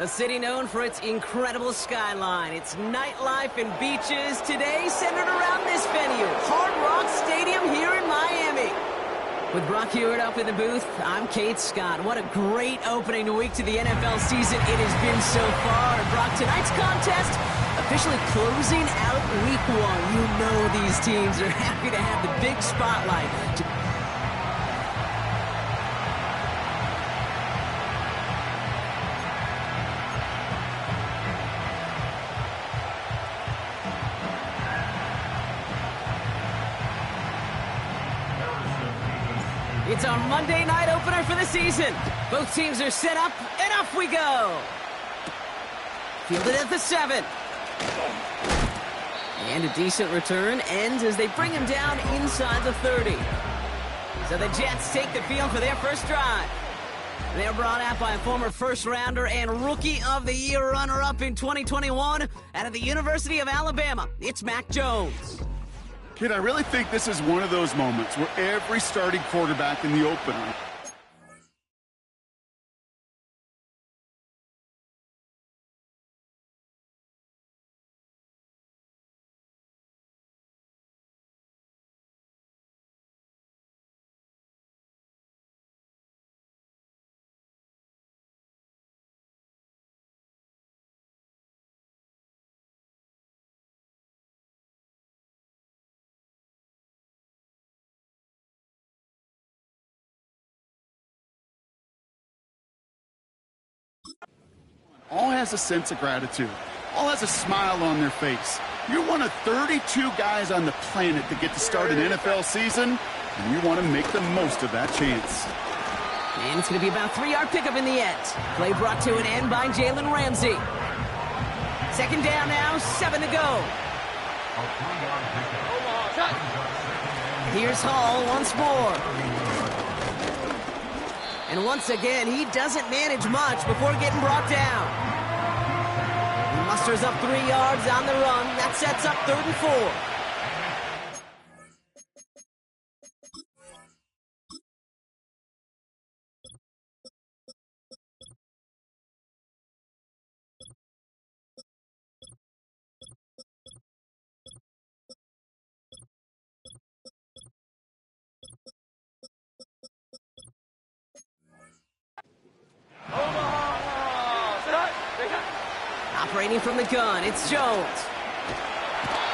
A city known for its incredible skyline, its nightlife and beaches, today centered around this venue, Hard Rock Stadium here in Miami. With Brock Hewitt up in the booth, I'm Kate Scott. What a great opening week to the NFL season it has been so far. And Brock, tonight's contest officially closing out week one. You know these teams are happy to have the big spotlight. It's our Monday night opener for the season. Both teams are set up, and off we go. Fielded at the 7. And a decent return ends as they bring him down inside the 30. So the Jets take the field for their first drive. They're brought out by a former first-rounder and Rookie of the Year runner-up in 2021 out of the University of Alabama. It's Mac Jones. Kid, I really think this is one of those moments where every starting quarterback in the opener all has a sense of gratitude, all has a smile on their face. You're one of 32 guys on the planet that get to start an NFL season, and you want to make the most of that chance. And it's going to be about a 3-yard pickup in the end. Play brought to an end by Jalen Ramsey. Second down now, 7 to go. Here's Hall once more. And once again, he doesn't manage much before getting brought down. He musters up 3 yards on the run. That sets up 3rd and 4. Operating from the gun, it's Jones.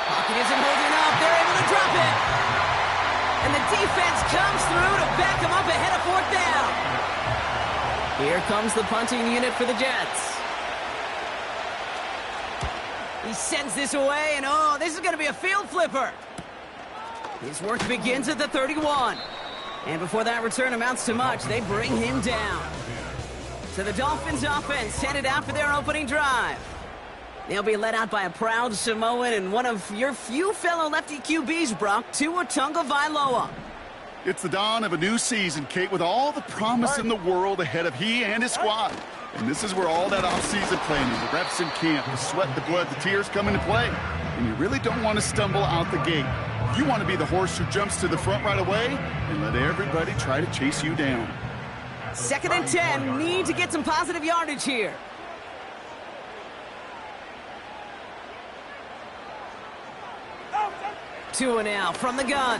Pocket isn't holding up. They're able to drop it. And the defense comes through to back him up ahead of 4th down. Here comes the punting unit for the Jets. He sends this away, and oh, this is going to be a field flipper. His work begins at the 31. And before that return amounts to much, they bring him down. So the Dolphins offense headed out for their opening drive. They'll be led out by a proud Samoan and one of your few fellow lefty QBs, Brock, Tua Tagovailoa. It's the dawn of a new season, Kate, with all the promise in the world ahead of he and his squad. And this is where all that off-season planning, the reps in camp, the sweat, the blood, the tears come into play. And you really don't want to stumble out the gate. You want to be the horse who jumps to the front right away and let everybody try to chase you down. 2nd and 10, need to get some positive yardage here. Tua now from the gun.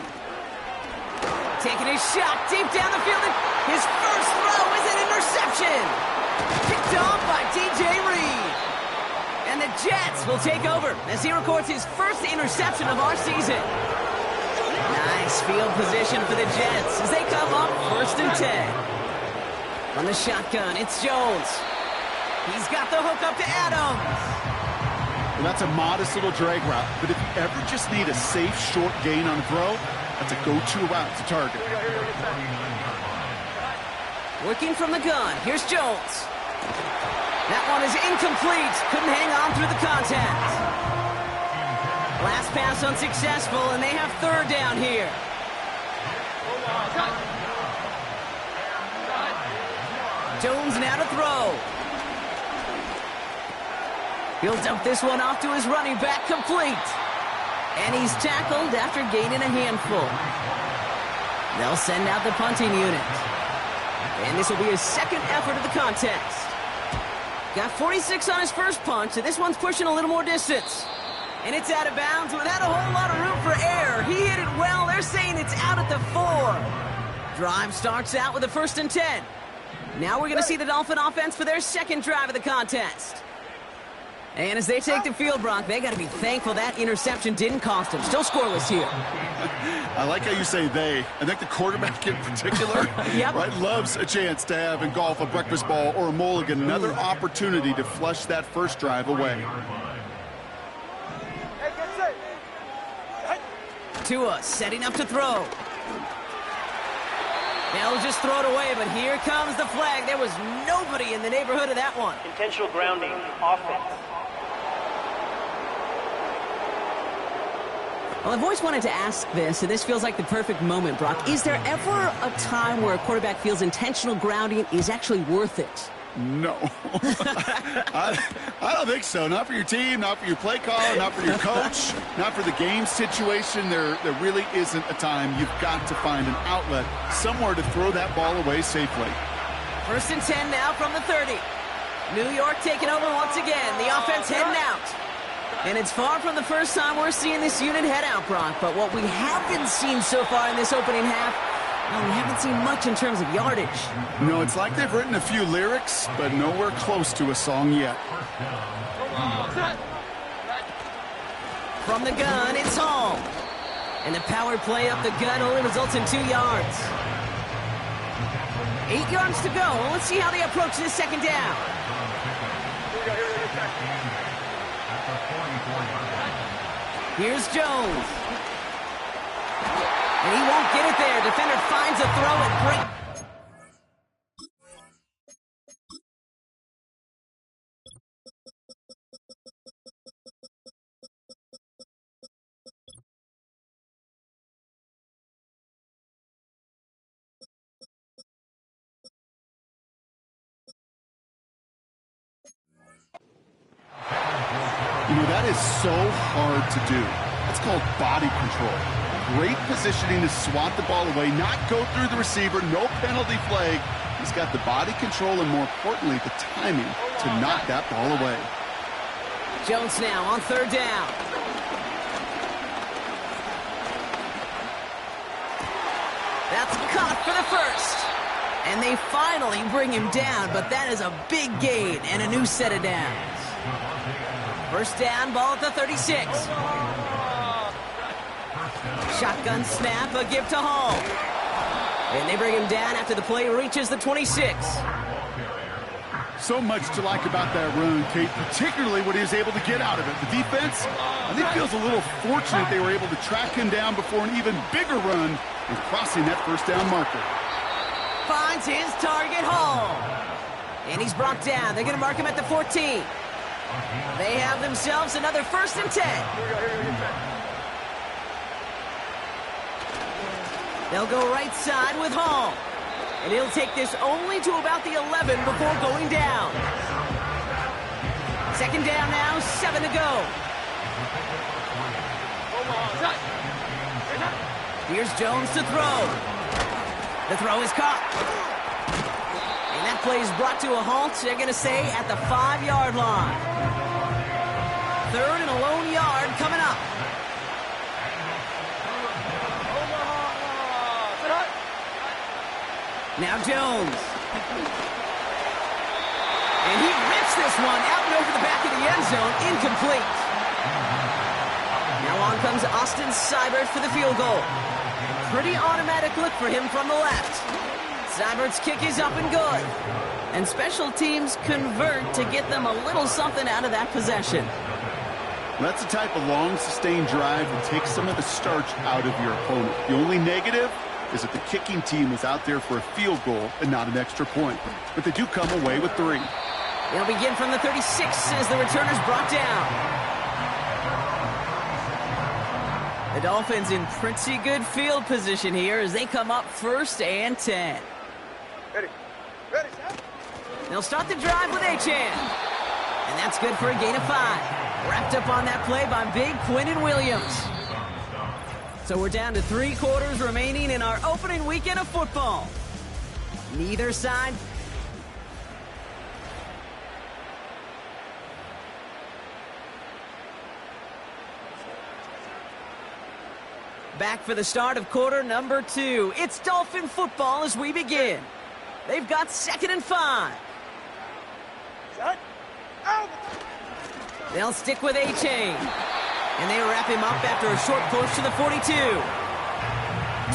Taking his shot deep down the field. His first throw is an interception. Picked off by DJ Reed. And the Jets will take over as he records his first interception of our season. Nice field position for the Jets as they come up 1st and 10. On the shotgun, it's Jones. He's got the hook up to Adams. Well, that's a modest little drag route, but if you ever just need a safe, short gain on a throw, that's a go-to route to target. Working from the gun, here's Jones. That one is incomplete. Couldn't hang on through the contact. Last pass unsuccessful, and they have 3rd down here. Jones now to throw. He'll dump this one off to his running back, complete. And he's tackled after gaining a handful. They'll send out the punting unit. And this will be his 2nd effort of the contest. Got 46 on his first punch, so this one's pushing a little more distance. And it's out of bounds without a whole lot of room for error. He hit it well. They're saying it's out at the 4. Drive starts out with a 1st and 10. Now we're going to see the Dolphin offense for their second drive of the contest. And as they take the field, Brock, they got to be thankful that interception didn't cost them. Still scoreless here. I like how you say they. I think the quarterback in particular Yep. right, loves a chance to have in golf a breakfast ball or a mulligan, another opportunity to flush that first drive away. Tua setting up to throw. They'll just throw it away, but here comes the flag. There was nobody in the neighborhood of that one. Intentional grounding, offense. Well, I've always wanted to ask this, and this feels like the perfect moment, Brock. Is there ever a time where a quarterback feels intentional grounding is actually worth it? No. I don't think so. Not for your team, not for your play caller, not for your coach, not for the game situation. There really isn't a time. You've got to find an outlet, somewhere to throw that ball away safely. 1st and 10 now from the 30. New York taking over once again. The offense heading out. And it's far from the first time we're seeing this unit head out, Brock. But what we haven't seen so far in this opening half, well, we haven't seen much in terms of yardage. No, it's like they've written a few lyrics, but nowhere close to a song yet. From the gun, it's Hall. And the power play up the gun only results in 2 yards. 8 yards to go. Let's see how they approach this second down. Here's Jones. And he won't get it there. Defender finds a throw and break. You know, that is so hard to do. That's called body control. Great positioning to swat the ball away, not go through the receiver, no penalty flag. He's got the body control and, more importantly, the timing to knock that ball away. Jones now on 3rd down. That's caught for the first. And they finally bring him down, but that is a big gain and a new set of downs. 1st down, ball at the 36. Shotgun snap, a give to Hall. And they bring him down after the play reaches the 26. So much to like about that run, Kate, particularly what he was able to get out of it. The defense, I think, feels a little fortunate they were able to track him down before an even bigger run and crossing that 1st down marker. Finds his target, Hall. And he's brought down. They're going to mark him at the 14. They have themselves another 1st and 10. They'll go right side with Hall. And he'll take this only to about the 11 before going down. 2nd down now, 7 to go. Here's Jones to throw. The throw is caught. And that play is brought to a halt, they're going to say, at the 5-yard line. 3rd and a lone yard coming up. Now Jones. And he rips this one out and over the back of the end zone. Incomplete. Now on comes Austin Seibert for the field goal. Pretty automatic look for him from the left. Seibert's kick is up and good. And special teams convert to get them a little something out of that possession. That's the type of long, sustained drive that takes some of the starch out of your opponent. The only negative is that the kicking team was out there for a field goal and not an extra point. But they do come away with 3. They'll begin from the 36 as the returner's brought down. The Dolphins in pretty good field position here as they come up 1st and 10. Ready, set. They'll start the drive with Achane. And that's good for a gain of 5. Wrapped up on that play by big Quinnen Williams. So we're down to 3 quarters remaining in our opening weekend of football. Neither side. Back for the start of quarter number 2. It's Dolphin football as we begin. They've got 2nd and 5. Shut. Out. They'll stick with A-Chain. And they wrap him up after a short push to the 42.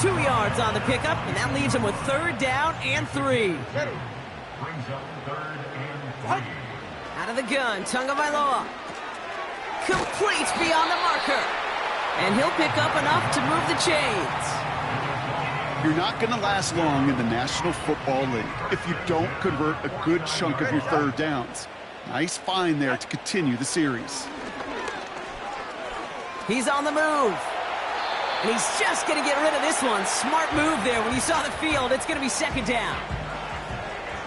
2 yards on the pickup, and that leaves him with 3rd down and 3. Ready. Brings up 3rd and 3. Out of the gun, Tagovailoa. Complete beyond the marker. And he'll pick up enough to move the chains. You're not going to last long in the National Football League if you don't convert a good chunk of your 3rd downs. Nice find there to continue the series. He's on the move. And he's just going to get rid of this one. Smart move there when you saw the field. It's going to be 2nd down.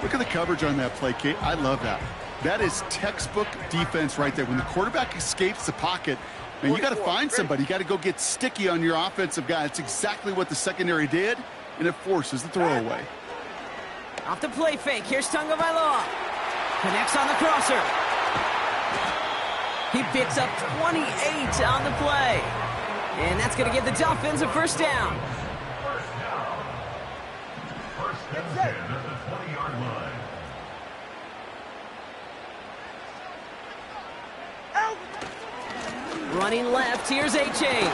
Look at the coverage on that play, Kate. I love that. That is textbook defense right there. When the quarterback escapes the pocket, man, you got to find somebody. You got to go get sticky on your offensive guy. It's exactly what the secondary did, and it forces the throwaway. Off the play fake. Here's Tagovailoa. Connects on the crosser. He picks up 28 on the play. And that's going to give the Dolphins a 1st down. First and 10 at the 20-yard line. Running left, here's A-Chain.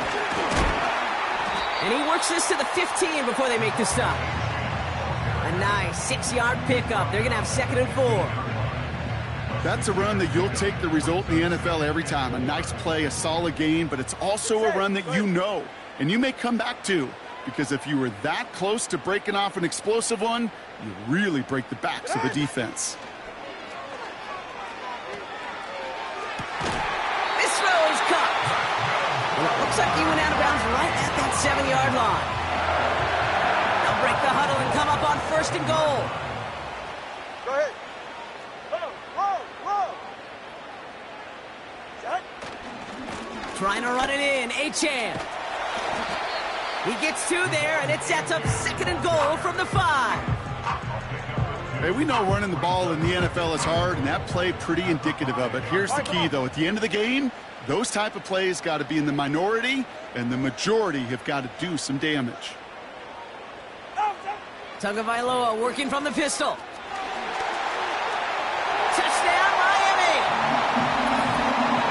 And he works this to the 15 before they make the stop. A nice 6-yard pickup. They're going to have 2nd and 4. That's a run that you'll take the result in the NFL every time. A nice play, a solid gain, but it's also a run that you know, and you may come back to, because if you were that close to breaking off an explosive one, you really break the backs of the defense. This throw is caught. Well, it looks like he went out of bounds right at that 7-yard line. They'll break the huddle and come up on 1st and goal. Go ahead. Trying to run it in, A-Chan. He gets 2 there, and it sets up 2nd and goal from the 5. Hey, we know running the ball in the NFL is hard, and that play pretty indicative of it. Here's the key, though. At the end of the game, those type of plays got to be in the minority, and the majority have got to do some damage. Tagovailoa working from the pistol. Touchdown, Miami!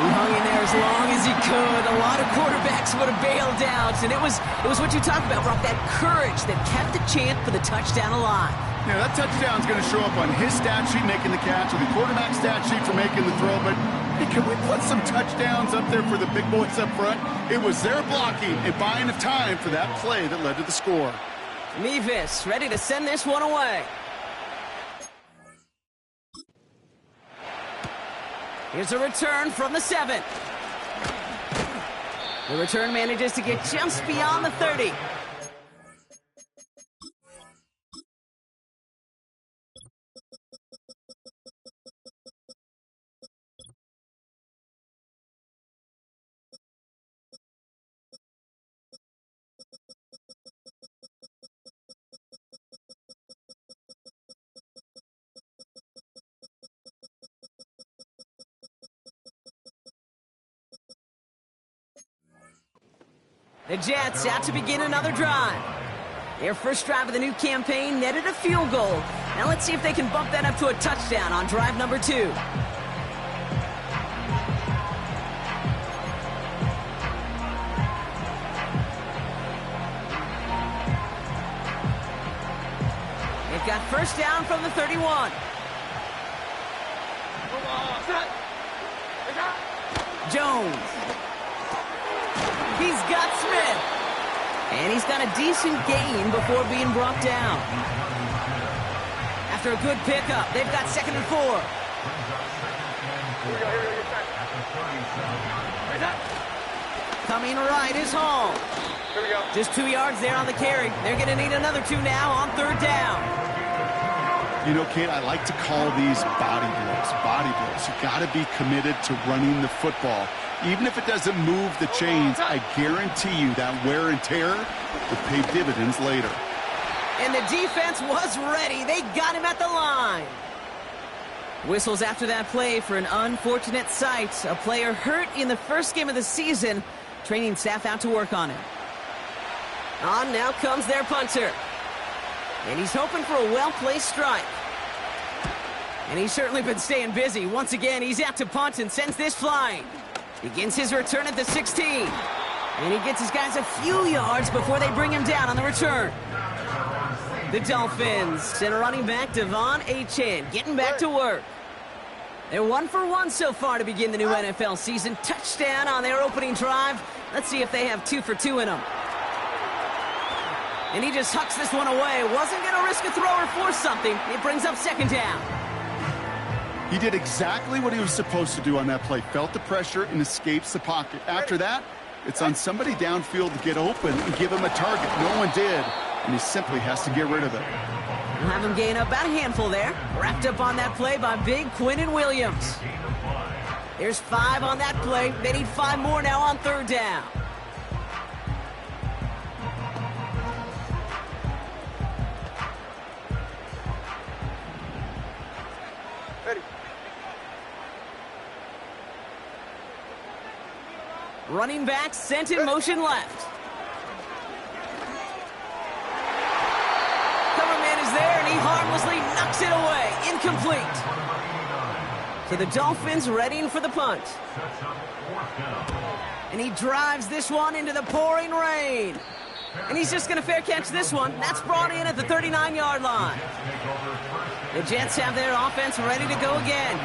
He hung in there as long as he could. A lot of quarterbacks would have bailed out, and it was what you talked about, Brock, that courage that kept the chant for the touchdown alive. Yeah, that touchdown's going to show up on his stat sheet making the catch, or the quarterback stat sheet for making the throw, but hey, can we put some touchdowns up there for the big boys up front? It was their blocking and buying of time for that play that led to the score. Mevis ready to send this one away. Here's a return from the 7. The return manages to get just beyond the 30. The Jets out to begin another drive. Their first drive of the new campaign netted a field goal. Now let's see if they can bump that up to a touchdown on drive number 2. They've got first down from the 31. Jones. He's got Smith. And he's got a decent gain before being brought down. After a good pickup, they've got 2nd and 4. Coming right is Hall. Here we go. Just 2 yards there on the carry. They're going to need another 2 now on 3rd down. You know, Kate, I like to call these body blows. Body blows. You got to be committed to running the football. Even if it doesn't move the chains, I guarantee you that wear and tear will pay dividends later. And the defense was ready. They got him at the line. Whistles after that play for an unfortunate sight. A player hurt in the first game of the season. Training staff out to work on him. On now comes their punter. And he's hoping for a well-placed strike. And he's certainly been staying busy. Once again, he's out to punt and sends this flying. Begins his return at the 16. And he gets his guys a few yards before they bring him down on the return. The Dolphins send a running back, Devon Achane, getting back to work. They're 1 for 1 so far to begin the new NFL season. Touchdown on their opening drive. Let's see if they have 2 for 2 in them. And he just hucks this one away. Wasn't going to risk a throw or force something. It brings up second down. He did exactly what he was supposed to do on that play. Felt the pressure and escapes the pocket. After that, it's on somebody downfield to get open and give him a target. No one did, and he simply has to get rid of it. We'll have him gain up about a handful there. Wrapped up on that play by big Quinnen Williams. There's 5 on that play. They need 5 more now on third down. Ready. Running back sent in motion left. Cover man is there, and he harmlessly knocks it away. Incomplete. So the Dolphins readying for the punt. And he drives this one into the pouring rain. And he's just going to fair catch this one. That's brought in at the 39-yard line. The Jets have their offense ready to go again.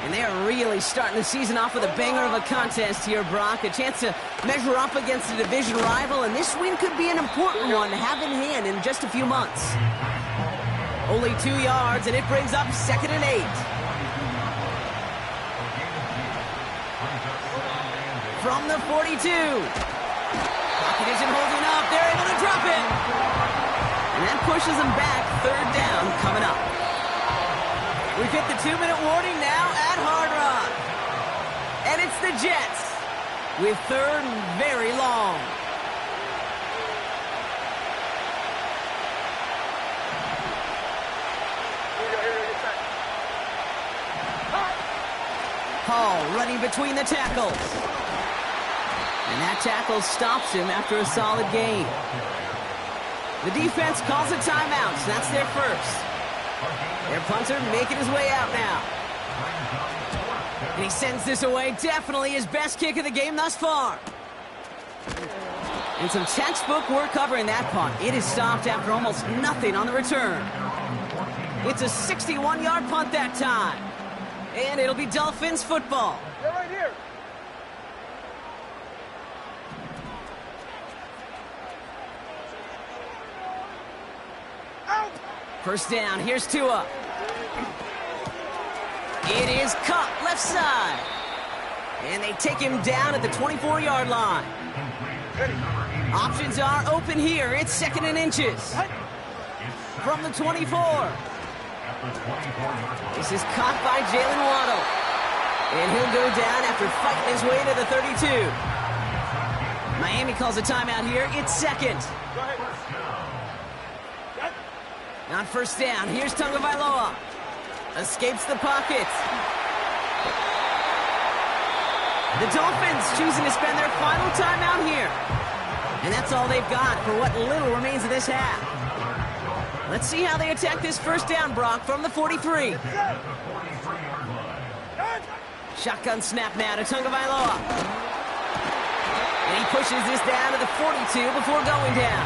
And they are really starting the season off with a banger of a contest here, Brock. A chance to measure up against a division rival, and this win could be an important one to have in hand in just a few months. Only 2 yards, and it brings up 2nd and 8. From the 42. Pocket isn't holding up. They're able to drop it. And that pushes them back. Third down coming up. We've hit the 2-minute warning now at Hard Rock. And it's the Jets with third and very long. Hall running between the tackles. And that tackle stops him after a solid gain. The defense calls a timeout, so that's their first. Their punter making his way out now. And he sends this away. Definitely his best kick of the game thus far. And some textbook work covering that punt. It is stopped after almost nothing on the return. It's a 61-yard punt that time. And it'll be Dolphins football. They're right here. Out. First down, here's Tua. It is caught left side. And they take him down at the 24-yard line. Options are open here. It's 2nd and inches. From the 24. This is caught by Jalen Waddle. And he'll go down after fighting his way to the 32. Miami calls a timeout here. It's 2nd. On first down, here's Tagovailoa. Escapes the pocket. The Dolphins choosing to spend their final timeout here. And that's all they've got for what little remains of this half. Let's see how they attack this first down, Brock, from the 43. Shotgun snap now to Tagovailoa. And he pushes this down to the 42 before going down.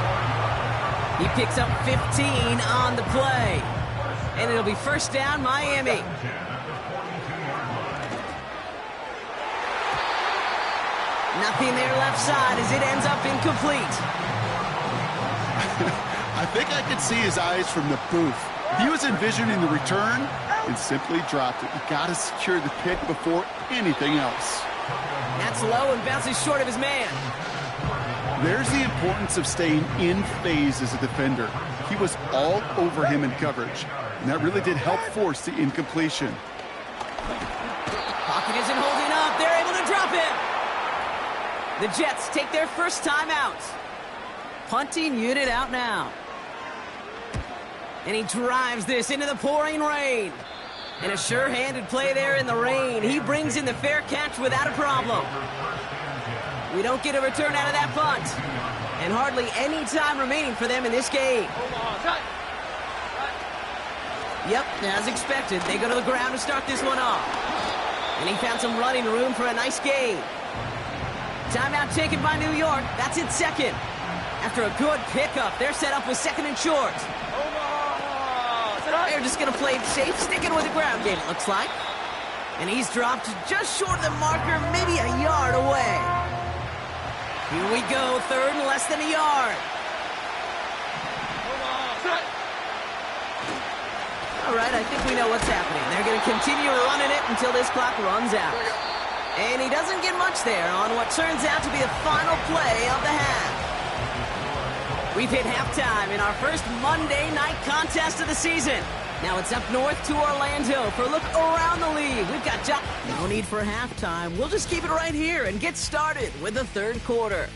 He picks up 15 on the play. And it'll be first down, Miami. Nothing there left side as it ends up incomplete. I think I could see his eyes from the booth. He was envisioning the return and simply dropped it. You got to secure the pick before anything else. That's low and bounces short of his man. There's the importance of staying in phase as a defender. He was all over him in coverage, and that really did help force the incompletion. Pocket isn't holding up. They're able to drop it. The Jets take their first time out. Punting unit out now. And he drives this into the pouring rain. And a sure-handed play there in the rain. He brings in the fair catch without a problem. We don't get a return out of that punt. And hardly any time remaining for them in this game. Yep, as expected, they go to the ground to start this one off. And he found some running room for a nice gain. Timeout taken by New York. That's its second. After a good pickup, they're set up with second and short. They're just going to play it safe, sticking with the ground game, it looks like. And he's dropped just short of the marker, maybe a yard away. Here we go, third and less than a yard. All right, I think we know what's happening. They're going to continue running it until this clock runs out. And he doesn't get much there on what turns out to be the final play of the half. We've hit halftime in our first Monday night contest of the season. Now it's up north to Orlando for a look around the league. We've got no need for halftime. We'll just keep it right here and get started with the third quarter.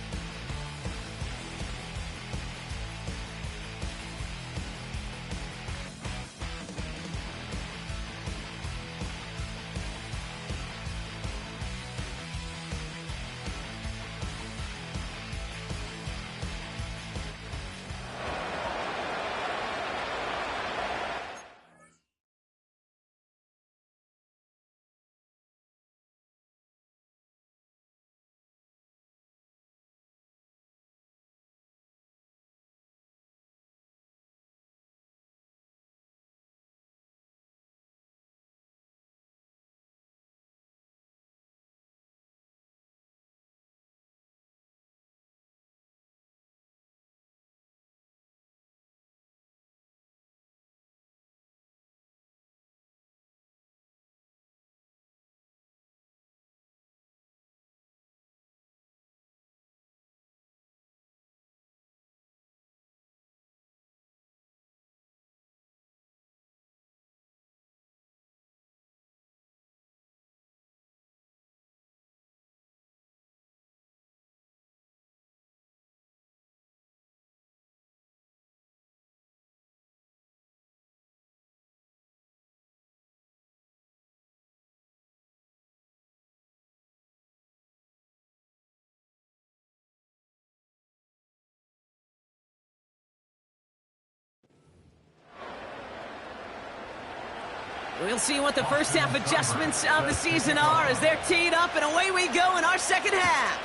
We'll see what the first half adjustments of the season are as they're teed up, and away we go in our second half.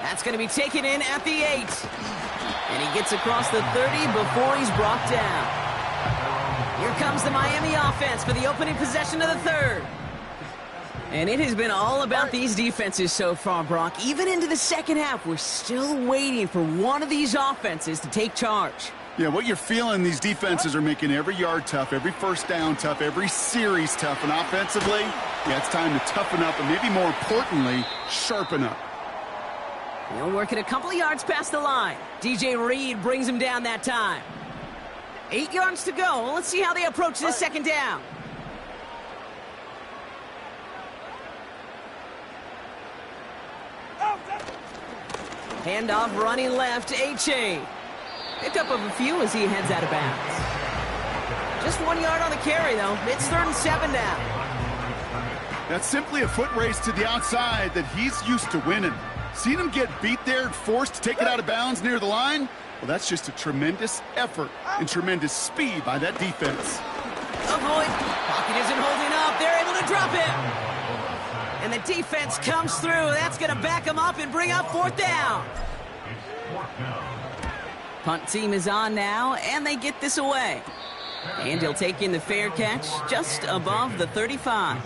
That's going to be taken in at the 8. And he gets across the 30 before he's brought down. Here comes the Miami offense for the opening possession of the third. And it has been all about these defenses so far, Brock. Even into the second half, we're still waiting for one of these offenses to take charge. Yeah, what you're feeling, these defenses are making every yard tough, every first down tough, every series tough. And offensively, yeah, it's time to toughen up and maybe more importantly, sharpen up. He'll work it a couple of yards past the line. DJ Reed brings him down that time. 8 yards to go. Well, let's see how they approach this second down. Handoff running left, A-Chain. Pickup of a few as he heads out of bounds. Just 1 yard on the carry, though. It's 3rd and 7 now. That's simply a foot race to the outside that he's used to winning. Seen him get beat there and forced to take it out of bounds near the line? Well, that's just a tremendous effort and tremendous speed by that defense. Avoid. Pocket isn't holding up. They're able to drop him. And the defense comes through. That's going to back him up and bring up 4th down. Punt team is on now, and they get this away. And he'll take in the fair catch just above the 35.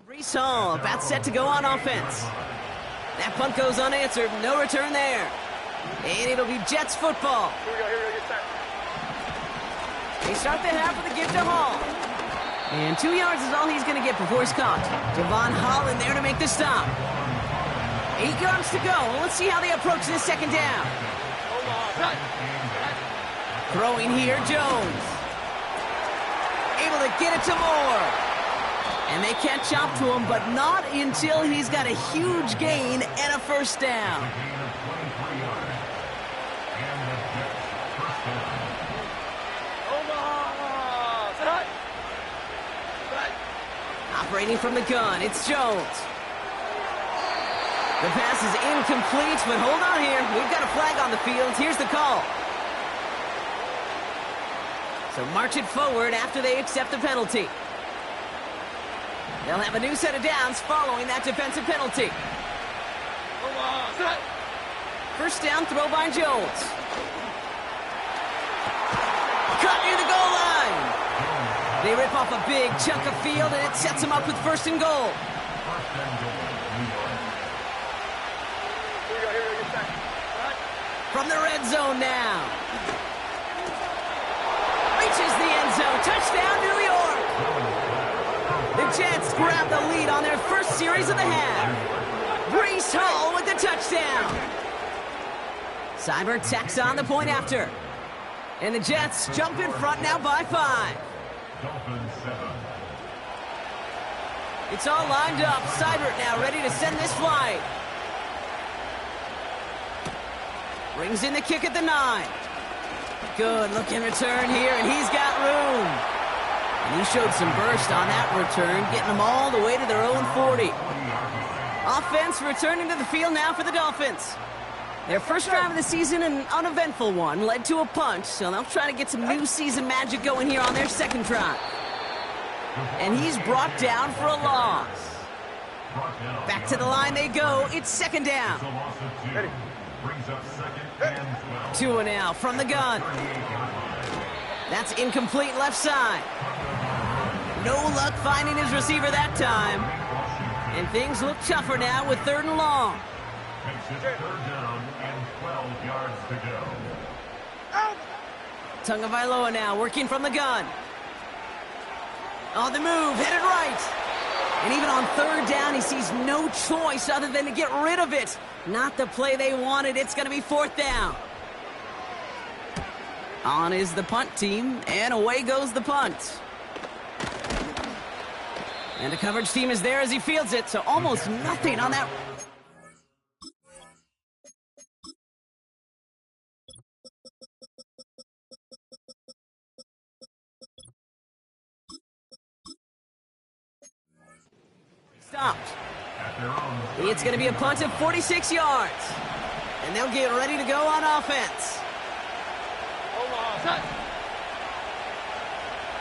Brees Hall about set to go on offense. That punt goes unanswered. No return there. And it'll be Jets football. Here we go, get set. They start the half with a give to Hall. And 2 yards is all he's going to get before he's caught. Javon Hall in there to make the stop. 8 yards to go. Well, let's see how they approach this second down. Throwing here, Jones. Able to get it to Moore. And they catch up to him, but not until he's got a huge gain and a first down. Operating from the gun, it's Jones. The pass is incomplete, but hold on here. We've got a flag on the field. Here's the call. So march it forward after they accept the penalty. They'll have a new set of downs following that defensive penalty. First down throw by Jones. Cut near the goal line. They rip off a big chunk of field, and it sets them up with first and goal. From the red zone now. Reaches the end zone. Touchdown, New York. The Jets grab the lead on their first series of the half. Brees Hall with the touchdown. Seibert tacks on the point after. And the Jets jump in front now by 5. It's all lined up. Seibert now ready to send this flight. Brings in the kick at the 9. Good looking return here, and he's got room. And he showed some burst on that return, getting them all the way to their own 40. Offense returning to the field now for the Dolphins. Their first drive of the season, an uneventful one, led to a punt, so they'll try to get some new season magic going here on their second drive. And he's brought down for a loss. Back to the line they go. It's second down. Tua now from the gun. That's incomplete left side. No luck finding his receiver that time. And things look tougher now with 3rd and long. Third down and 12 yards to go. Tagovailoa now working from the gun. On the move, headed right. And even on 3rd down, he sees no choice other than to get rid of it. Not the play they wanted. It's going to be 4th down. On is the punt team, and away goes the punt. And the coverage team is there as he fields it, so almost nothing on that. Stopped. It's going to be a punt of 46 yards. And they'll get ready to go on offense.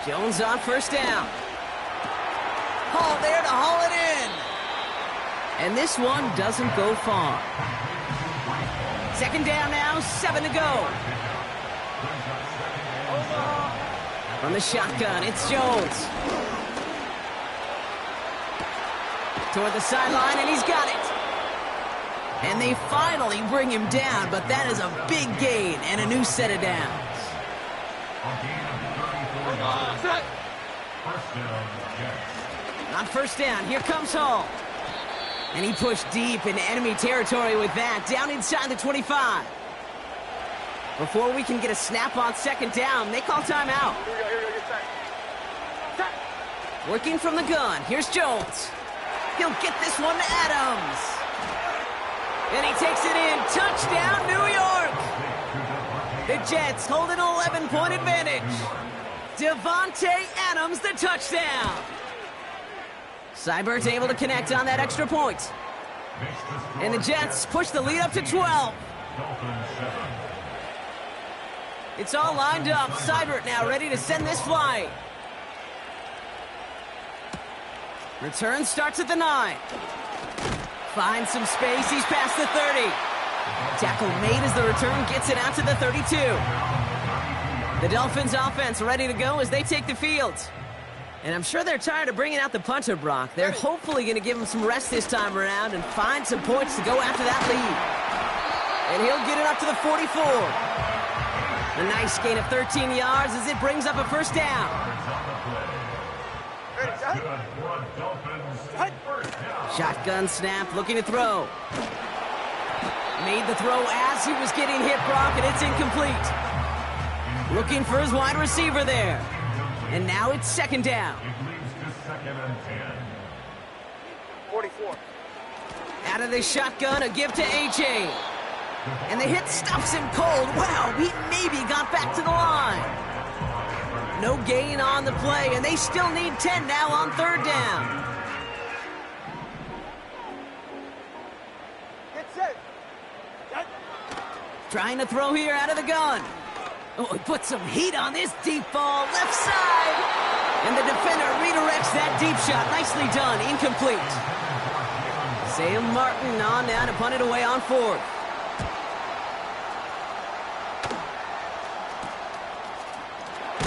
Jones on first down. Hall there to haul it in. And this one doesn't go far. Second down now, 7 to go. From the shotgun, it's Jones. Toward the sideline, and he's got it. And they finally bring him down, but that is a big gain and a new set of downs. On first down, here comes Hall. And he pushed deep into enemy territory with that, down inside the 25. Before we can get a snap on second down, they call timeout. Working from the gun, here's Jones. He'll get this one to Adams. And he takes it in. Touchdown, New York. The Jets hold an 11-point advantage. Devontae Adams, the touchdown. Seibert's able to connect on that extra point. And the Jets push the lead up to 12. It's all lined up. Seibert now ready to send this flight. Return starts at the 9. Finds some space. He's past the 30. Tackle made as the return gets it out to the 32. The Dolphins offense ready to go as they take the field. And I'm sure they're tired of bringing out the punter, Brock. They're hopefully going to give him some rest this time around and find some points to go after that lead. And he'll get it up to the 44. A nice gain of 13 yards as it brings up a first down. Shotgun snap, looking to throw. Made the throw as he was getting hit, Brock, and it's incomplete. Looking for his wide receiver there. And now it's second down. 44. Out of the shotgun, a give to A.J. And the hit stops him cold. Wow, he maybe got back to the line. No gain on the play, and they still need 10 now on third down. Get set. Trying to throw here out of the gun. Oh, he put some heat on this deep ball, left side. And the defender redirects that deep shot. Nicely done, incomplete. Sam Martin on now to punt it away on fourth.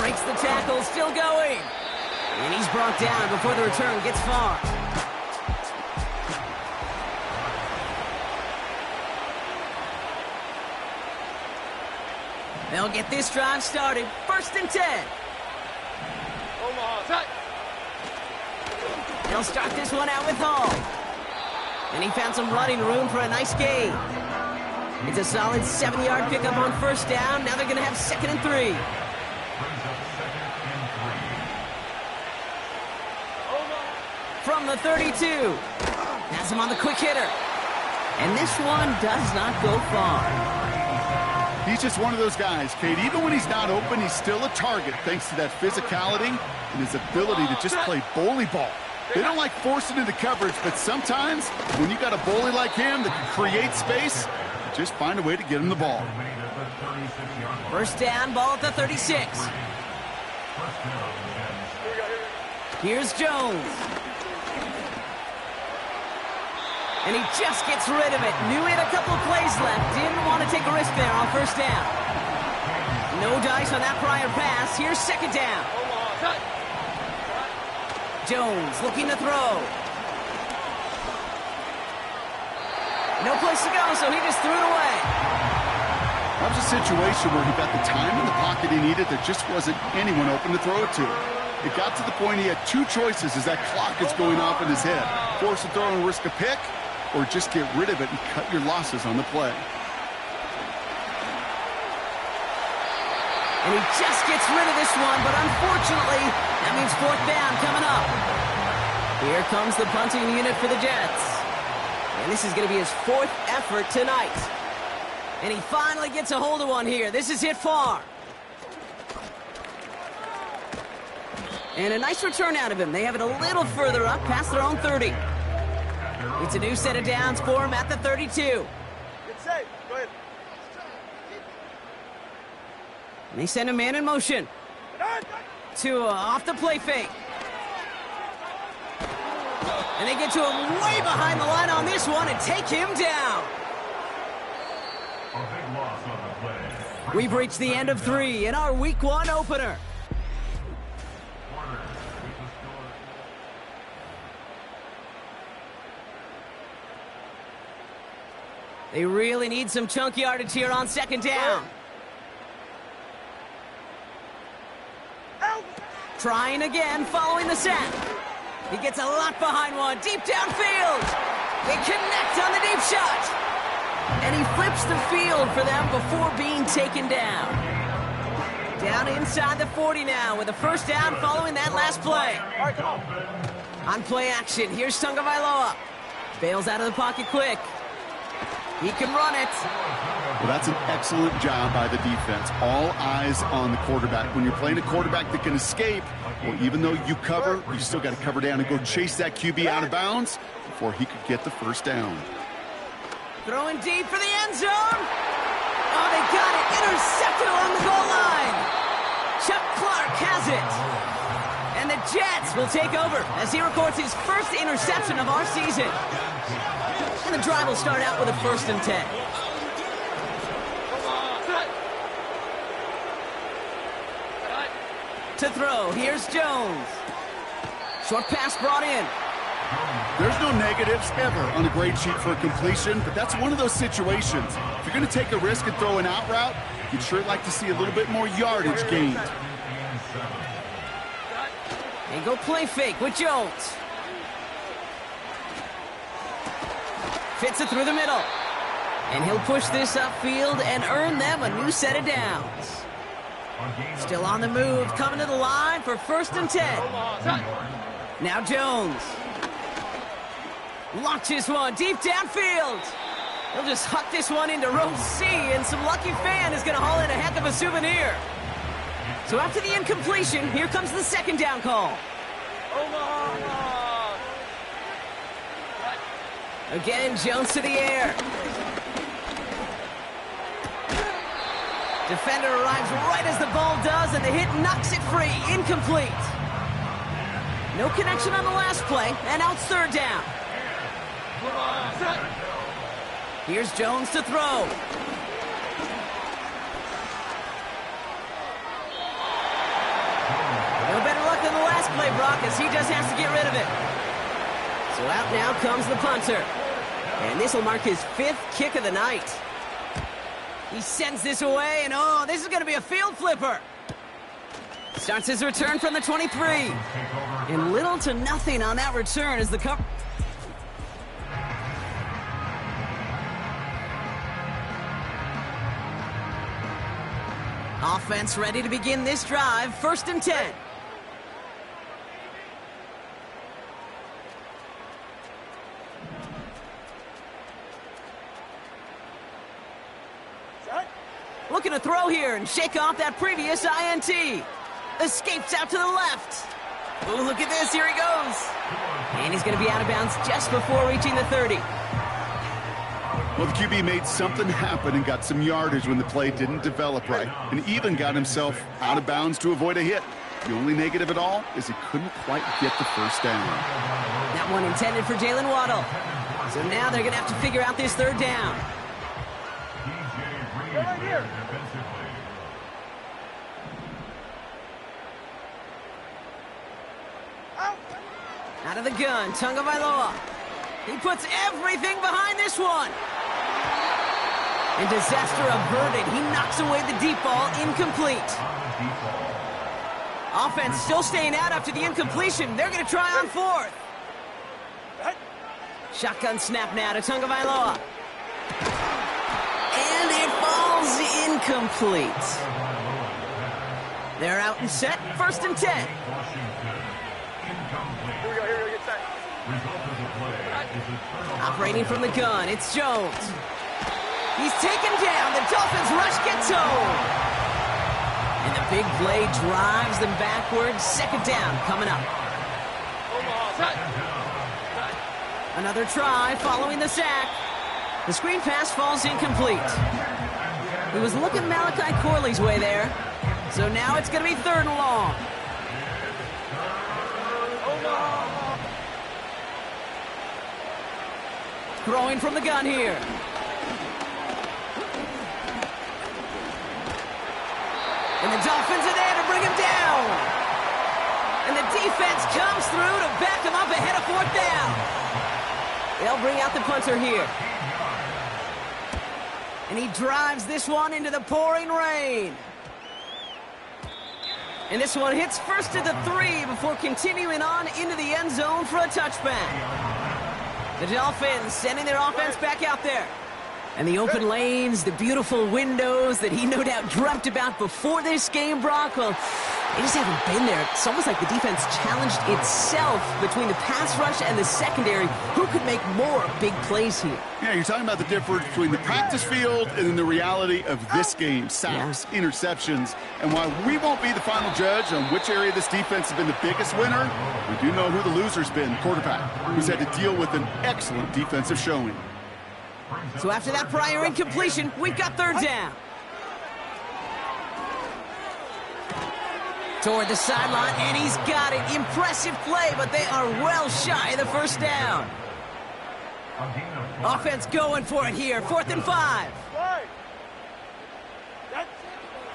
Breaks the tackle, still going. And he's brought down before the return gets far. They'll get this drive started. First and 10. Omaha, set. They'll start this one out with Hall. And he found some running room for a nice gain. It's a solid 7-yard pickup on first down. Now they're going to have second and 3. From the 32. Has him on the quick hitter. And this one does not go far. He's just one of those guys, Kate. Even when he's not open, he's still a target thanks to that physicality and his ability to just play bully ball. They don't like forcing into coverage, but sometimes when you got a bully like him that can create space, just find a way to get him the ball. First down, ball at the 36. Here's Jones. And he just gets rid of it. Knew he had a couple of plays left. Didn't want to take a risk there on first down. No dice on that prior pass. Here's second down. Jones looking to throw. No place to go, so he just threw it away. That was a situation where he got the time in the pocket he needed. There just wasn't anyone open to throw it to. It got to the point he had two choices as that clock is going off in his head. Force a throw and risk a pick, or just get rid of it and cut your losses on the play. And he just gets rid of this one, but unfortunately, that means fourth down coming up. Here comes the punting unit for the Jets. And this is going to be his fourth effort tonight. And he finally gets a hold of one here. This is hit far. And a nice return out of him. They have it a little further up, past their own 30. It's a new set of downs for him at the 32. Get safe. Go ahead. And they send a man in motion to off the play fake. And they get to him way behind the line on this one and take him down. A big loss on the play. We've reached the end of 3 in our Week 1 opener. They really need some chunk yardage here on second down. Trying again, following the sack. He gets a lot behind one, deep downfield. They connect on the deep shot. And he flips the field for them before being taken down. Down inside the 40 now with a first down following that last play. All right, come on. On play action, here's Tagovailoa. Bails out of the pocket quick. He can run it. Well, that's an excellent job by the defense. All eyes on the quarterback. When you're playing a quarterback that can escape, well, even though you cover, you still got to cover down and go chase that QB out of bounds before he could get the first down. Throwing deep for the end zone. Oh, they got it. Intercepted along the goal line. Chuck Clark has it. And the Jets will take over as he records his first interception of our season. And the drive will start out with a first and 10. To throw, here's Jones. Short pass brought in. There's no negatives ever on a grade sheet for a completion, but that's one of those situations. If you're going to take a risk and throw an out route, you'd sure like to see a little bit more yardage gained. And go play fake with Jones. Fits it through the middle. And he'll push this upfield and earn them a new set of downs. Still on the move, coming to the line for 1st and 10. Now Jones. Launches one deep downfield. He'll just huck this one into row C, and some lucky fan is going to haul in a heck of a souvenir. So after the incompletion, here comes the 2nd down call. Again, Jones to the air. Defender arrives right as the ball does, and the hit knocks it free. Incomplete. No connection on the last play, and now it's 3rd down. Here's Jones to throw. No better luck than the last play, Brock, as he just has to get rid of it. So out now comes the punter. And this will mark his 5th kick of the night. He sends this away, and oh, this is going to be a field flipper. Starts his return from the 23. And little to nothing on that return as the cover. Offense ready to begin this drive. 1st and 10. Looking to throw here and shake off that previous INT. Escapes out to the left. Oh, look at this. Here he goes. And he's going to be out of bounds just before reaching the 30. Well, the QB made something happen and got some yardage when the play didn't develop right, and even got himself out of bounds to avoid a hit. The only negative at all is he couldn't quite get the 1st down. That one intended for Jalen Waddle. So now they're going to have to figure out this 3rd down. Right here. Out of the gun, Tagovailoa. He puts everything behind this one. And disaster averted. He knocks away the deep ball, incomplete. Offense still staying out after the incompletion. They're going to try on 4th. Shotgun snap now to Tagovailoa. And it falls incomplete. They're out and set, 1st and 10. Here we go, get set. Operating from the gun, it's Jones. He's taken down. The Dolphins rush gets home. And the big play drives them backwards. 2nd down coming up. Another try following the sack. The screen pass falls incomplete. He was looking Malachi Corley's way there. So now it's going to be 3rd and long. Throwing from the gun here. And the Dolphins are there to bring him down. And the defense comes through to back him up ahead of 4th down. They'll bring out the punter here. And he drives this one into the pouring rain. And this one hits first to the 3 before continuing on into the end zone for a touchback. The Dolphins sending their offense back out there. And the open lanes, the beautiful windows that he no doubt dreamt about before this game, Brock, well, they just haven't been there. It's almost like the defense challenged itself between the pass rush and the secondary. Who could make more big plays here? Yeah, you're talking about the difference between the practice field and then the reality of this game. Sacks, interceptions. And while we won't be the final judge on which area this defense has been the biggest winner, we do know who the loser's been, the quarterback, who's had to deal with an excellent defensive showing. So after that prior incompletion, we've got 3rd down. Toward the sideline, and he's got it. Impressive play, but they are well shy of the 1st down. Offense going for it here. 4th and 5.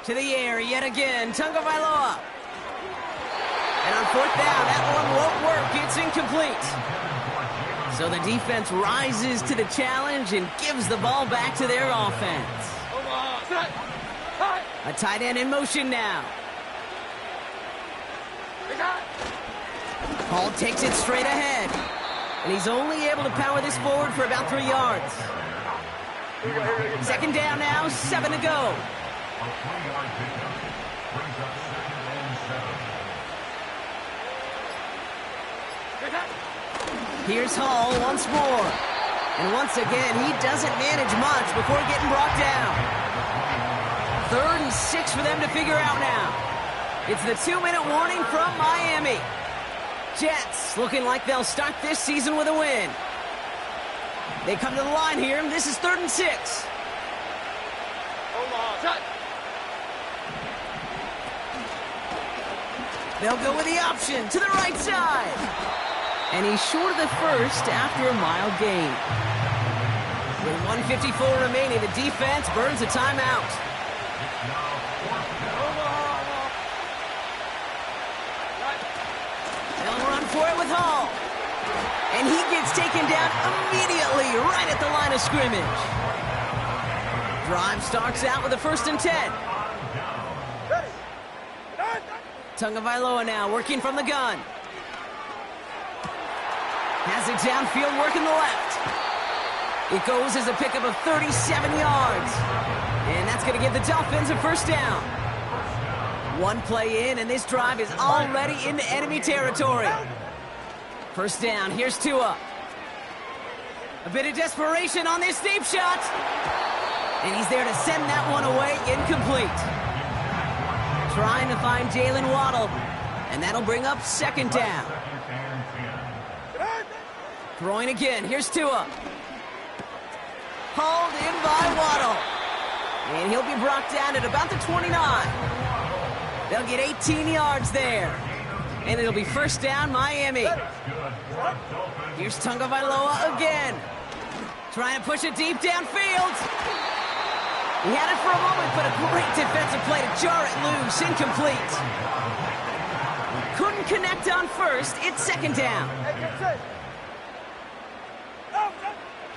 To the air yet again. Tagovailoa. And on fourth down, that one won't work. It's incomplete. So the defense rises to the challenge and gives the ball back to their offense. A tight end in motion now. Hall takes it straight ahead. And he's only able to power this forward for about 3 yards. Second down now, 7 to go. A 3-yard pickup brings up 2nd and 7. Here's Hall once more. And once again, he doesn't manage much before getting brought down. 3rd and 6 for them to figure out now. It's the 2-minute warning from Miami. Jets looking like they'll start this season with a win. They come to the line here. This is 3rd and 6. They'll go with the option to the right side. And he's short of the first after a mild gain. With 1:54 remaining, the defense burns a timeout. They'll run for it with Hall. And he gets taken down immediately right at the line of scrimmage. Drive starts out with a 1st and 10. Tagovailoa now working from the gun. Has it downfield, working the left. It goes as a pickup of 37 yards. And that's going to give the Dolphins a 1st down. 1 play in, and this drive is already into enemy territory. 1st down, here's Tua. A bit of desperation on this deep shot. And he's there to send that one away, incomplete. Trying to find Jalen Waddle. And that'll bring up 2nd down. Throwing again, here's Tua. Hauled in by Waddle. And he'll be brought down at about the 29. They'll get 18 yards there. And it'll be 1st down, Miami. Here's Tagovailoa again. Trying to push it deep downfield. He had it for a moment, but a great defensive play to jar it loose. Incomplete. Couldn't connect on first. It's 2nd down.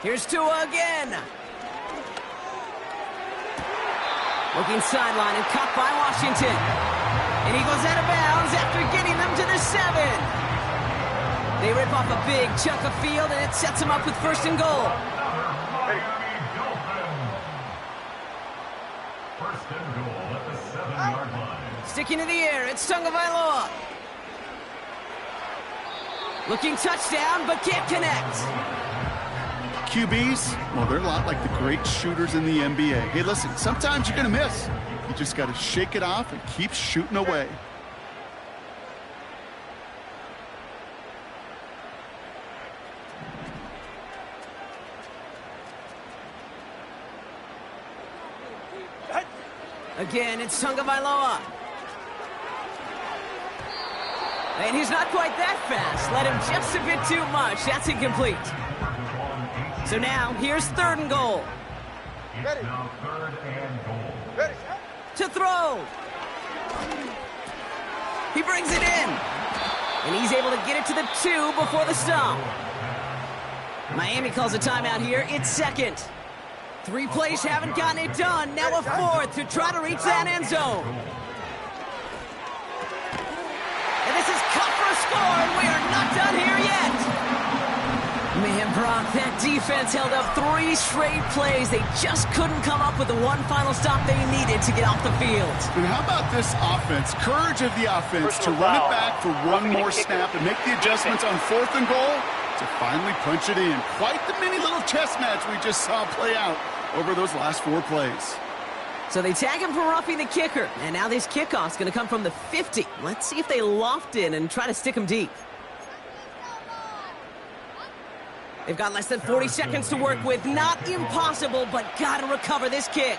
Here's Tua again. Looking sideline and caught by Washington. And he goes out of bounds after getting them to the 7. They rip off a big chunk of field, and it sets them up with 1st and goal. First and goal at the 7-yard line. Sticking to the air, it's Tagovailoa. Looking touchdown, but can't connect. QBs, well, they're a lot like the great shooters in the NBA. Hey, listen, sometimes you're going to miss. You just got to shake it off and keep shooting away. Again, it's Tagovailoa. And he's not quite that fast. Let him just a bit too much. That's incomplete. So now, here's 3rd and goal. It's now 3rd and goal. To throw. He brings it in. And he's able to get it to the 2 before the stop. Miami calls a timeout here. It's 2nd. 3 plays haven't gotten it done. Now a 4th to try to reach that end zone. And this is cut for a score, and we are not done here yet. Man, Brock, that defense held up 3 straight plays. They just couldn't come up with the one final stop they needed to get off the field. And how about this offense? Courage of the offense to run it back for one more snap and make the adjustments on 4th and goal to finally punch it in. Quite the mini little chess match we just saw play out over those last 4 plays. So they tag him for roughing the kicker. And now this kickoff's going to come from the 50. Let's see if they loft in and try to stick him deep. They've got less than 40 seconds to work with. Not impossible, but got to recover this kick.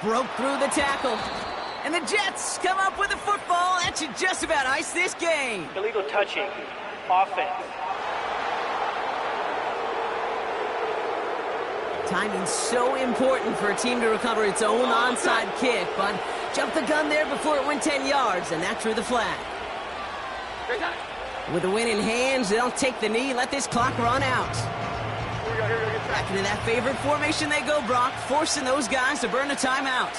Broke through the tackle. And the Jets come up with a football. That should just about ice this game. Illegal touching. Offense. Timing's so important for a team to recover its own onside kick, but jumped the gun there before it went 10 yards, and that drew the flag. With the win in hand, they'll take the knee, let this clock run out. Back into that favorite formation they go, Brock, forcing those guys to burn a timeout.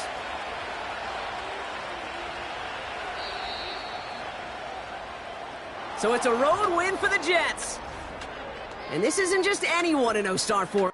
So it's a road win for the Jets. And this isn't just any 1-0 start for